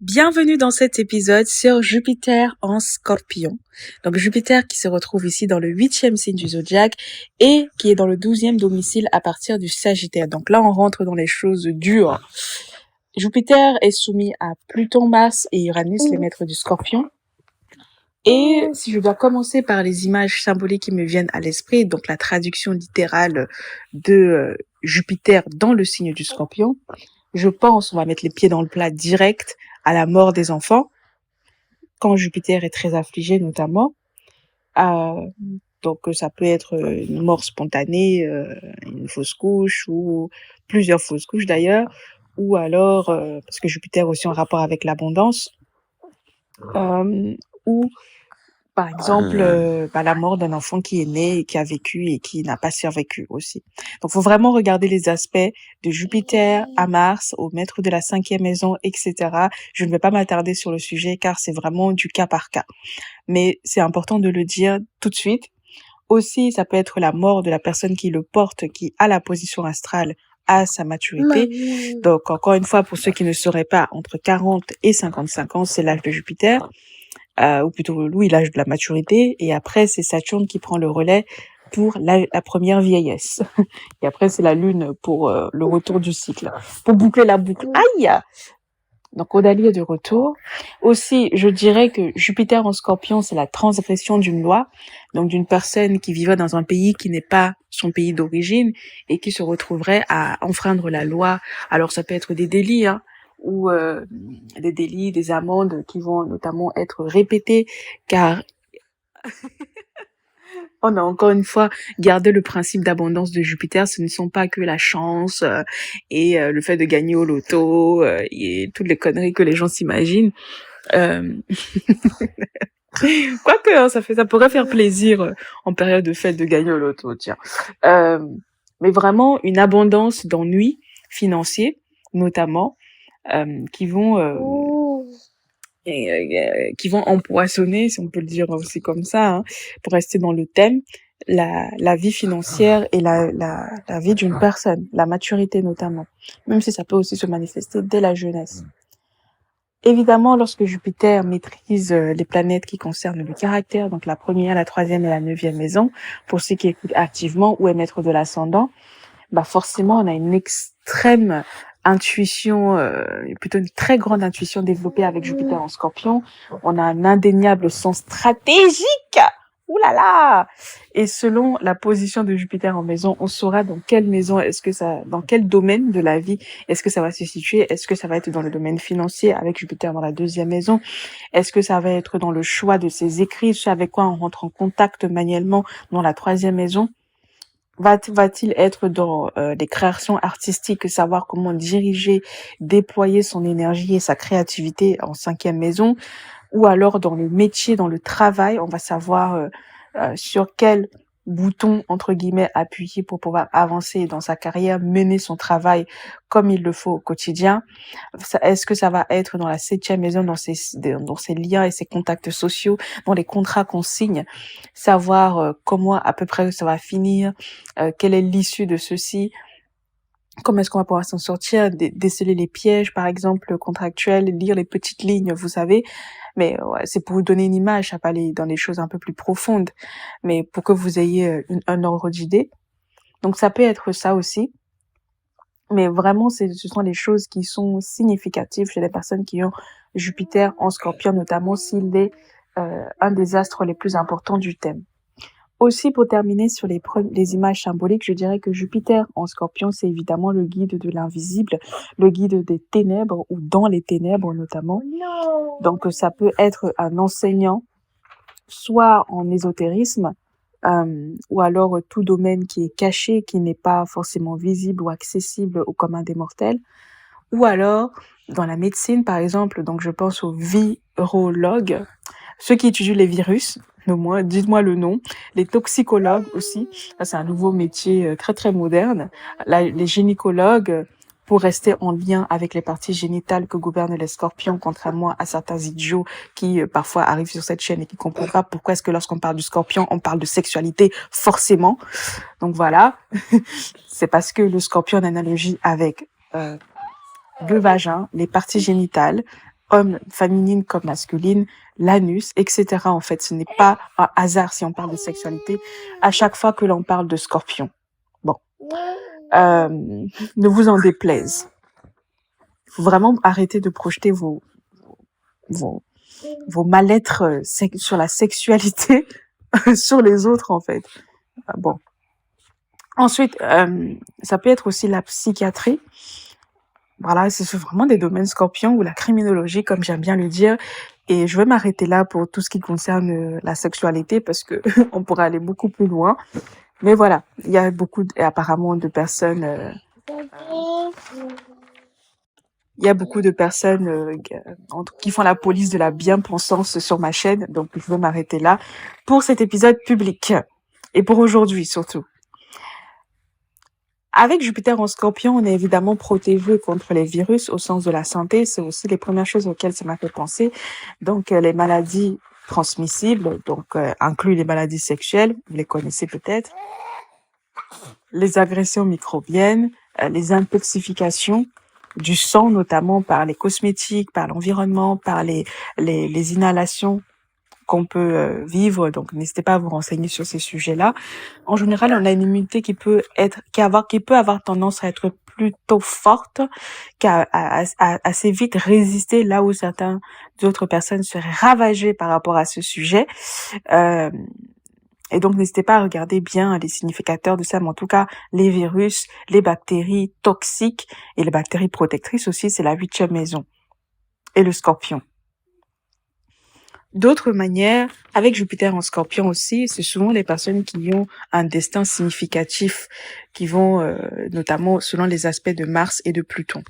Bienvenue dans cet épisode sur Jupiter en Scorpion. Donc Jupiter qui se retrouve ici dans le 8e signe du zodiaque et qui est dans le 12e domicile à partir du Sagittaire. Donc là, on rentre dans les choses dures. Jupiter est soumis à Pluton, Mars et Uranus, les maîtres du Scorpion. Et si je dois commencer par les images symboliques qui me viennent à l'esprit, donc la traduction littérale de Jupiter dans le signe du Scorpion, je pense, on va mettre les pieds dans le plat direct, à la mort des enfants, quand Jupiter est très affligé notamment. Donc ça peut être une mort spontanée, une fausse couche ou plusieurs fausses couches d'ailleurs, ou alors, parce que Jupiter est aussi en rapport avec l'abondance, ou par exemple la mort d'un enfant qui est né et qui a vécu et qui n'a pas survécu aussi. Donc faut vraiment regarder les aspects de Jupiter à Mars, au maître de la 5e maison, etc. Je ne vais pas m'attarder sur le sujet car c'est vraiment du cas par cas. Mais c'est important de le dire tout de suite. Aussi, ça peut être la mort de la personne qui le porte, qui a la position astrale à sa maturité. Donc encore une fois, pour ceux qui ne sauraient pas, entre 40 et 55 ans, c'est l'âge de Jupiter. Ou plutôt oui, l'âge de la maturité, et après c'est Saturne qui prend le relais pour la première vieillesse. Et après c'est la Lune pour le retour du cycle, pour boucler la boucle. Aïe! Donc Odalie est de retour. Aussi, je dirais que Jupiter en Scorpion, c'est la transgression d'une loi, donc d'une personne qui vivrait dans un pays qui n'est pas son pays d'origine et qui se retrouverait à enfreindre la loi. Alors ça peut être des délits, hein, ou des délits, des amendes qui vont notamment être répétées, car on a encore une fois gardé le principe d'abondance de Jupiter. Ce ne sont pas que la chance et le fait de gagner au loto et toutes les conneries que les gens s'imaginent. Quoique, hein, ça pourrait faire plaisir en période de fête de gagner au loto, tiens. Mais vraiment une abondance d'ennuis financiers, notamment, qui vont empoisonner, si on peut le dire aussi comme ça, hein, pour rester dans le thème, la vie financière et la vie d'une personne, la maturité notamment, même si ça peut aussi se manifester dès la jeunesse. Évidemment, lorsque Jupiter maîtrise les planètes qui concernent le caractère, donc la première, la 3e et la 9e maison, pour ceux qui écoutent activement ou est maître de l'ascendant, bah forcément, on a une extrême intuition, plutôt une très grande intuition développée avec Jupiter en Scorpion. On a un indéniable sens stratégique. Ouh là là! Et selon la position de Jupiter en maison, on saura dans quelle maison dans quel domaine de la vie est-ce que ça va se situer? Est-ce que ça va être dans le domaine financier avec Jupiter dans la 2e maison? Est-ce que ça va être dans le choix de ses écrits, ce avec quoi on rentre en contact manuellement dans la 3e maison? Va-t-il être dans les créations artistiques, savoir comment diriger, déployer son énergie et sa créativité en 5e maison, ou alors dans le métier, dans le travail, on va savoir sur quel bouton, entre guillemets, appuyer pour pouvoir avancer dans sa carrière, mener son travail comme il le faut au quotidien. Est-ce que ça va être dans la 7e maison, dans ses liens et ses contacts sociaux, dans les contrats qu'on signe, savoir comment à peu près ça va finir, quelle est l'issue de ceci, comment est-ce qu'on va pouvoir s'en sortir, déceler les pièges, par exemple, contractuels, lire les petites lignes, vous savez. Mais ouais, c'est pour vous donner une image, ça pas aller dans les choses un peu plus profondes, mais pour que vous ayez un ordre d'idée. Donc ça peut être ça aussi. Mais vraiment, ce sont les choses qui sont significatives chez les personnes qui ont Jupiter en Scorpion, notamment s'il est un des astres les plus importants du thème. Aussi, pour terminer sur les images symboliques, je dirais que Jupiter en Scorpion, c'est évidemment le guide de l'invisible, le guide des ténèbres ou dans les ténèbres notamment. Donc, ça peut être un enseignant, soit en ésotérisme, ou alors tout domaine qui est caché, qui n'est pas forcément visible ou accessible au commun des mortels, ou alors dans la médecine, par exemple. Donc, je pense aux virologues, ceux qui étudient les virus, au moins, dites-moi le nom. Les toxicologues aussi, ça c'est un nouveau métier très très moderne. Les gynécologues, pour rester en lien avec les parties génitales que gouvernent les scorpions, contrairement à certains idiots qui parfois arrivent sur cette chaîne et qui comprennent pas pourquoi est-ce que lorsqu'on parle du scorpion, on parle de sexualité forcément. Donc voilà, c'est parce que le scorpion a une analogie avec le vagin, les parties génitales, homme, féminine comme masculine, l'anus, etc. En fait, ce n'est pas un hasard si on parle de sexualité à chaque fois que l'on parle de scorpion. Bon, ne vous en déplaise. Il faut vraiment arrêter de projeter vos, vos mal-être sur la sexualité sur les autres, en fait. Bon. Ensuite, ça peut être aussi la psychiatrie. Voilà, c'est vraiment des domaines scorpions ou la criminologie, comme j'aime bien le dire. Et je vais m'arrêter là pour tout ce qui concerne la sexualité parce que on pourrait aller beaucoup plus loin. Mais voilà, il y a apparemment de personnes, il y a beaucoup de personnes qui font la police de la bien-pensance sur ma chaîne. Donc, je vais m'arrêter là pour cet épisode public et pour aujourd'hui surtout. Avec Jupiter en Scorpion, on est évidemment protégé contre les virus au sens de la santé. C'est aussi les premières choses auxquelles ça m'a fait penser. Donc, les maladies transmissibles, donc inclus les maladies sexuelles, vous les connaissez peut-être, les agressions microbiennes, les intoxications du sang, notamment par les cosmétiques, par l'environnement, par les inhalations qu'on peut vivre. Donc, n'hésitez pas à vous renseigner sur ces sujets-là. En général, on a une immunité qui peut avoir tendance à être plutôt forte, qu'à assez vite résister là où certaines autres personnes seraient ravagées par rapport à ce sujet. Et donc, n'hésitez pas à regarder bien les significateurs de ça, mais en tout cas, les virus, les bactéries toxiques et les bactéries protectrices aussi, c'est la 8e maison. Et le scorpion. D'autres manières, avec Jupiter en Scorpion aussi, c'est souvent les personnes qui ont un destin significatif, qui vont notamment selon les aspects de Mars et de Pluton.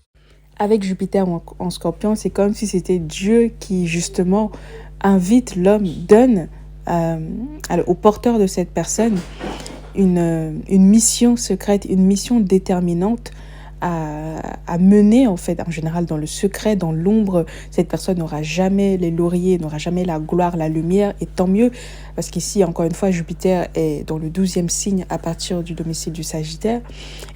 Avec Jupiter en Scorpion, c'est comme si c'était Dieu qui justement invite l'homme, donne au porteur de cette personne une mission secrète, une mission déterminante à mener en fait, en général dans le secret, dans l'ombre. Cette personne n'aura jamais les lauriers, n'aura jamais la gloire, la lumière, et tant mieux, parce qu'ici, encore une fois, Jupiter est dans le 12e signe à partir du domicile du Sagittaire,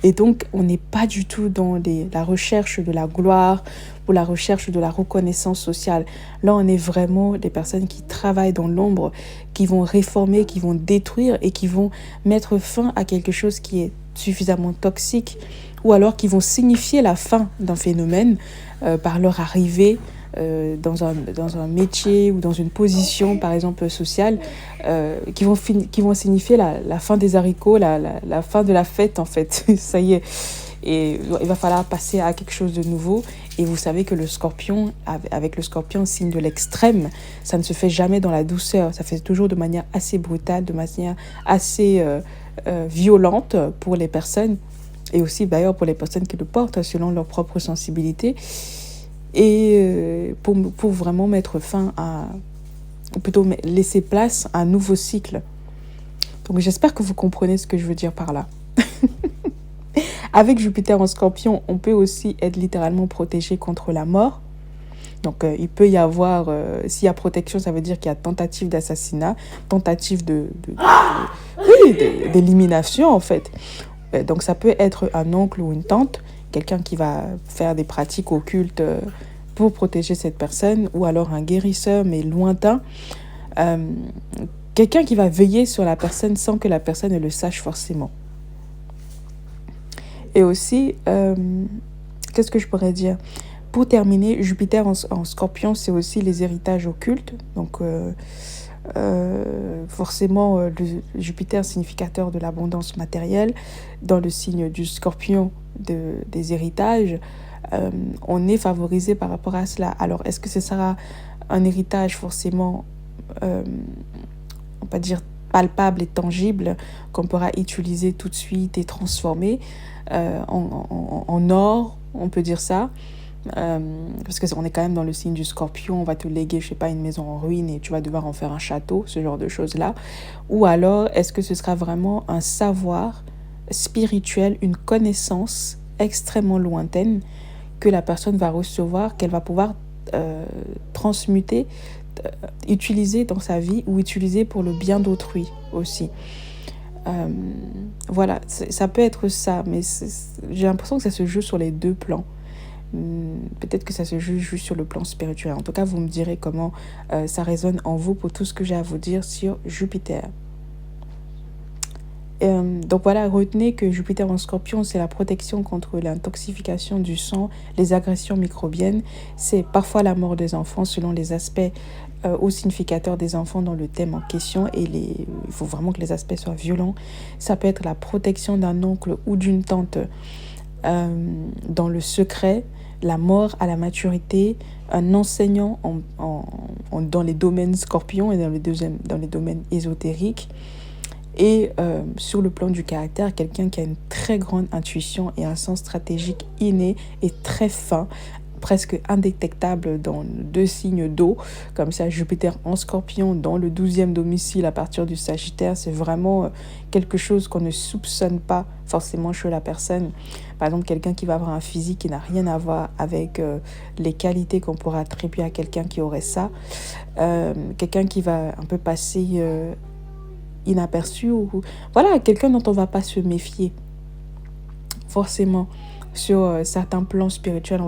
et donc on n'est pas du tout dans la recherche de la gloire ou la recherche de la reconnaissance sociale. Là, on est vraiment des personnes qui travaillent dans l'ombre, qui vont réformer, qui vont détruire et qui vont mettre fin à quelque chose qui est suffisamment toxique, ou alors qui vont signifier la fin d'un phénomène par leur arrivée dans un métier ou dans une position, par exemple, sociale, qui vont signifier la fin des haricots, la fin de la fête, en fait. Ça y est. Et il va falloir passer à quelque chose de nouveau. Et vous savez que le scorpion, avec le scorpion, signe de l'extrême, ça ne se fait jamais dans la douceur. Ça fait toujours de manière assez brutale, de manière assez violente pour les personnes. Et aussi d'ailleurs pour les personnes qui le portent selon leur propre sensibilité. Et pour vraiment mettre fin ou plutôt laisser place à un nouveau cycle. Donc j'espère que vous comprenez ce que je veux dire par là. Avec Jupiter en Scorpion, on peut aussi être littéralement protégé contre la mort. Donc il peut y avoir, s'il y a protection, ça veut dire qu'il y a tentative d'assassinat, tentative d'élimination en fait. Donc ça peut être un oncle ou une tante, quelqu'un qui va faire des pratiques occultes pour protéger cette personne, ou alors un guérisseur mais lointain, quelqu'un qui va veiller sur la personne sans que la personne ne le sache forcément. Et aussi, qu'est-ce que je pourrais dire ? Pour terminer, Jupiter en Scorpion, c'est aussi les héritages occultes. Donc forcément, le Jupiter significateur de l'abondance matérielle, dans le signe du Scorpion des héritages, on est favorisé par rapport à cela. Alors, est-ce que ce sera un héritage forcément, on va dire, palpable et tangible, qu'on pourra utiliser tout de suite et transformer en or, on peut dire ça, parce que on est quand même dans le signe du Scorpion, on va te léguer, je sais pas, une maison en ruine et tu vas devoir en faire un château, ce genre de choses-là. Ou alors, est-ce que ce sera vraiment un savoir spirituel, une connaissance extrêmement lointaine que la personne va recevoir, qu'elle va pouvoir transmuter, utiliser dans sa vie ou utiliser pour le bien d'autrui aussi. Voilà, ça peut être ça, mais j'ai l'impression que ça se joue sur les deux plans. Peut-être que ça se juge juste sur le plan spirituel. En tout cas, vous me direz comment ça résonne en vous pour tout ce que j'ai à vous dire sur Jupiter. Donc voilà, retenez que Jupiter en Scorpion, c'est la protection contre l'intoxication du sang, les agressions microbiennes. C'est parfois la mort des enfants selon les aspects ou significateurs des enfants dans le thème en question. Et il faut vraiment que les aspects soient violents. Ça peut être la protection d'un oncle ou d'une tante dans le secret, la mort à la maturité, un enseignant dans les domaines scorpions et dans les domaines ésotériques. Et sur le plan du caractère, quelqu'un qui a une très grande intuition et un sens stratégique inné et très fin, presque indétectable dans 2 signes d'eau, comme ça Jupiter en Scorpion dans le 12e domicile à partir du Sagittaire, c'est vraiment quelque chose qu'on ne soupçonne pas forcément chez la personne. Par exemple, quelqu'un qui va avoir un physique qui n'a rien à voir avec les qualités qu'on pourrait attribuer à quelqu'un qui aurait ça. Quelqu'un qui va un peu passer inaperçu, ou voilà, quelqu'un dont on va pas se méfier forcément sur certains plans spirituels.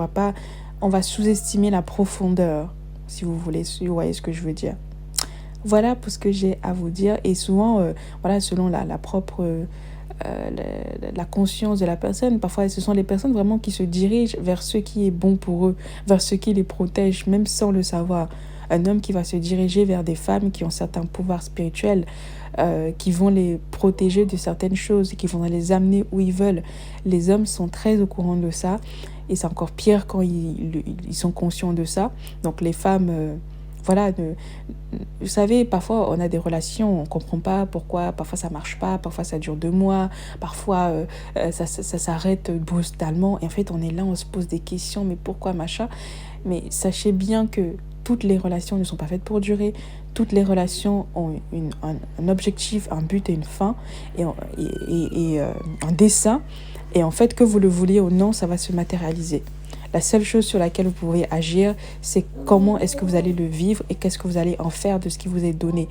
On va sous-estimer la profondeur, si vous voulez, si vous voyez ce que je veux dire. Voilà pour ce que j'ai à vous dire. Et souvent, voilà, selon la propre la conscience de la personne, parfois ce sont les personnes vraiment qui se dirigent vers ce qui est bon pour eux, vers ce qui les protège, même sans le savoir. Un homme qui va se diriger vers des femmes qui ont certains pouvoirs spirituels, qui vont les protéger de certaines choses, qui vont les amener où ils veulent. Les hommes sont très au courant de ça, et c'est encore pire quand ils sont conscients de ça. Donc les femmes, voilà, vous savez, parfois on a des relations, on ne comprend pas pourquoi, parfois ça ne marche pas, parfois ça dure 2 mois, parfois ça s'arrête brutalement, et en fait on est là, on se pose des questions, mais pourquoi machin. Mais sachez bien que toutes les relations ne sont pas faites pour durer. Toutes les relations ont un objectif, un but et une fin, et un dessein. Et en fait, que vous le vouliez ou non, ça va se matérialiser. La seule chose sur laquelle vous pouvez agir, c'est comment est-ce que vous allez le vivre et qu'est-ce que vous allez en faire de ce qui vous est donné.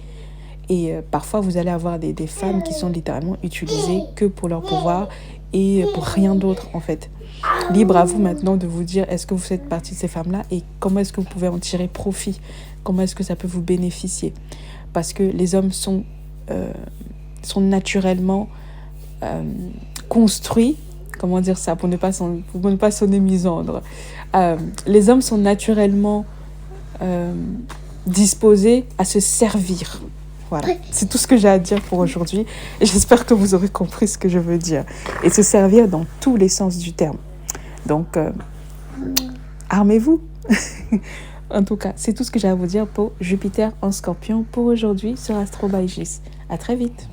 Et parfois, vous allez avoir des femmes qui sont littéralement utilisées que pour leur pouvoir et pour rien d'autre, en fait. Libre à vous maintenant de vous dire, est-ce que vous faites partie de ces femmes-là et comment est-ce que vous pouvez en tirer profit? Comment est-ce que ça peut vous bénéficier? Parce que les hommes sont naturellement construits, comment dire ça, pour ne pas sonner misandre. Les hommes sont naturellement disposés à se servir. Voilà, c'est tout ce que j'ai à dire pour aujourd'hui. Et j'espère que vous aurez compris ce que je veux dire. Et se servir dans tous les sens du terme. Donc, armez-vous. En tout cas, c'est tout ce que j'ai à vous dire pour Jupiter en Scorpion pour aujourd'hui sur Astro by Gis. À très vite.